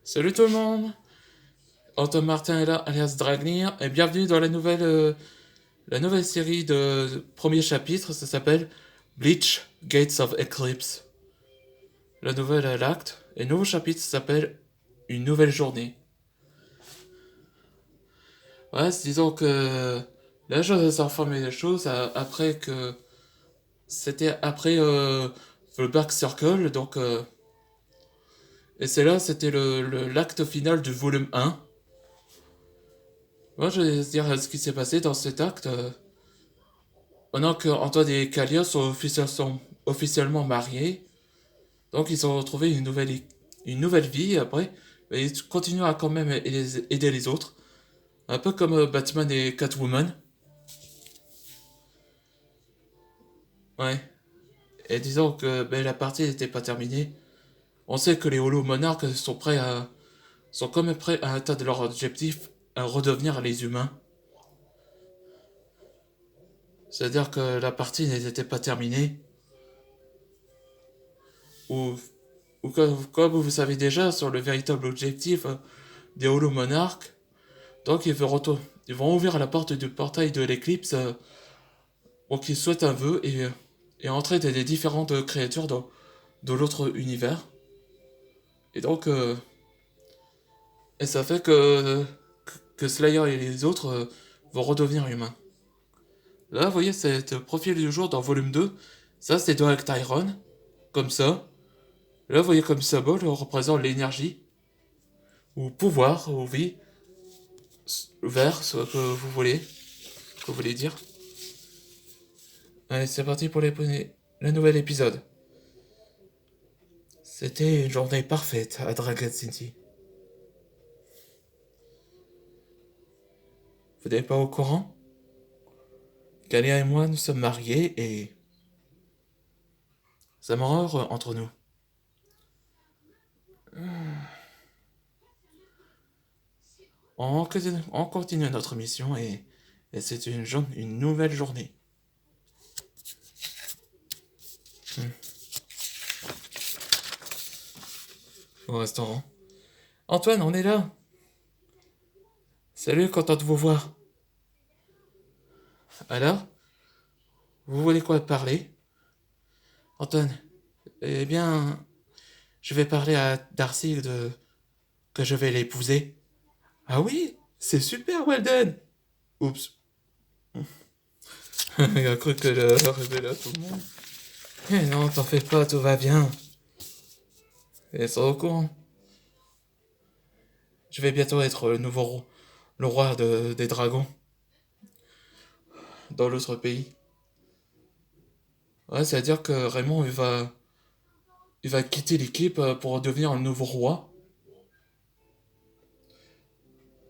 Salut tout le monde, Antoine Martin est là, alias Dragnir, et bienvenue dans la nouvelle série de premier chapitre, ça s'appelle Bleach Gates of Eclipse. La nouvelle est l'acte, et le nouveau chapitre s'appelle Une nouvelle journée. Ouais, disons que là je vais informer les choses après que c'était après le Back Circle, et c'est là, c'était l'acte final du volume 1. Moi je vais dire ce qui s'est passé dans cet acte. Maintenant que Antoine et Kalia sont officiellement mariés, donc ils ont retrouvé une nouvelle vie après, mais ils continuent à quand même aider les autres, un peu comme Batman et Catwoman. Ouais. Et disons que la partie n'était pas terminée. On sait que les Holo Monarques sont quand même prêts à atteindre leur objectif, à redevenir les humains. C'est-à-dire que la partie n'était pas terminée, ou, ou comme vous savez déjà sur le véritable objectif des Holo Monarques. Donc ils vont ouvrir la porte du portail de l'éclipse pour qu'ils souhaitent un vœu et entrer des différentes créatures de l'autre univers. Et donc, et ça fait que Slayer et les autres vont redevenir humains. Là, vous voyez, c'est le profil du jour dans volume 2. Ça, c'est Direct Iron, comme ça. Là, vous voyez comme symbole, on représente l'énergie, ou pouvoir, ou vie, vert, ce que vous voulez dire. Allez, c'est parti pour le nouvel épisode. C'était une journée parfaite à Dragon City. Vous n'êtes pas au courant? Kalia et moi, nous sommes mariés et ça m'horreur entre nous. On continue notre mission et c'est une nouvelle journée. Au restaurant. Antoine, on est là. Salut, content de vous voir. Alors, vous voulez quoi parler? Antoine, eh bien, je vais parler à Darcy que je vais l'épouser. Ah oui, c'est super, Weldon. Oups. Il a cru que le révélait à tout le monde. Eh non, t'en fais pas, tout va bien. Ils sont au courant. Je vais bientôt être le roi des dragons dans l'autre pays. Ouais, c'est-à-dire que Raymond, il va quitter l'équipe pour devenir le nouveau roi.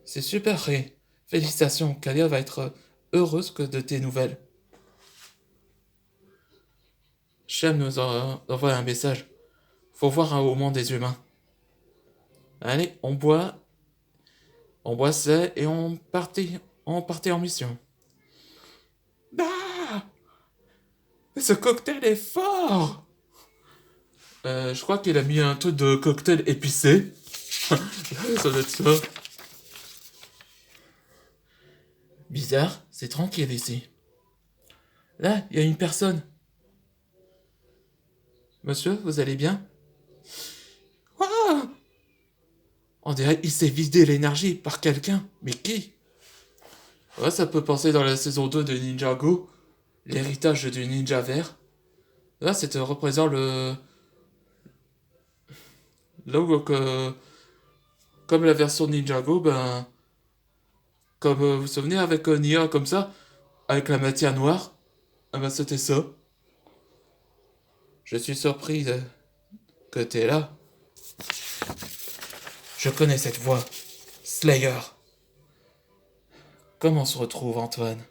C'est super, Ray. Félicitations, Kalia va être heureuse que de tes nouvelles. Shem nous envoie un message. Faut voir un moment des humains. Allez, on boit ça et on partait en mission. Ah! Ce cocktail est fort! Je crois qu'il a mis un truc de cocktail épicé. Ça doit être ça. Bizarre, c'est tranquille ici. Là, il y a une personne. Monsieur, vous allez bien? Ah! On dirait qu'il s'est vidé l'énergie par quelqu'un. Mais qui? Ouais, ça peut penser dans la saison 2 de Ninjago, l'héritage du ninja vert. Là, c'était représente logo que, comme la version Ninjago, comme vous vous souvenez avec Nia comme ça, avec la matière noire, ah ben c'était ça. Je suis surpris que t'es là. Je connais cette voix. Slayer. Comment on se retrouve, Antoine?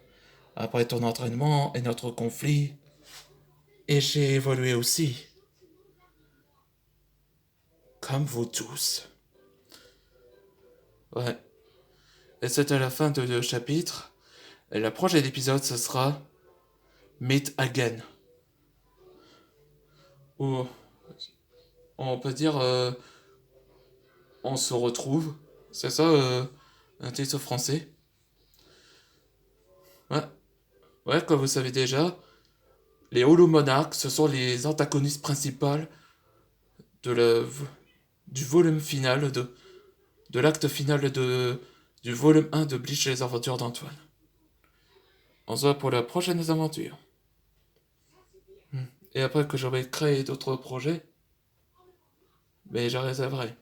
Après ton entraînement et notre conflit. Et j'ai évolué aussi. Comme vous tous. Ouais. Et c'est à la fin de le chapitre. Et le prochain épisode, ce sera Meet Again. Ou on peut dire on se retrouve. C'est ça, un titre français. Ouais, ouais, comme vous savez déjà, les holomonarques, ce sont les antagonistes principaux de la, du volume final, de l'acte final du volume 1 de Bleach et les aventures d'Antoine. On se voit pour la prochaine aventure. Et après que j'aurai créé d'autres projets, mais j'arrêterai.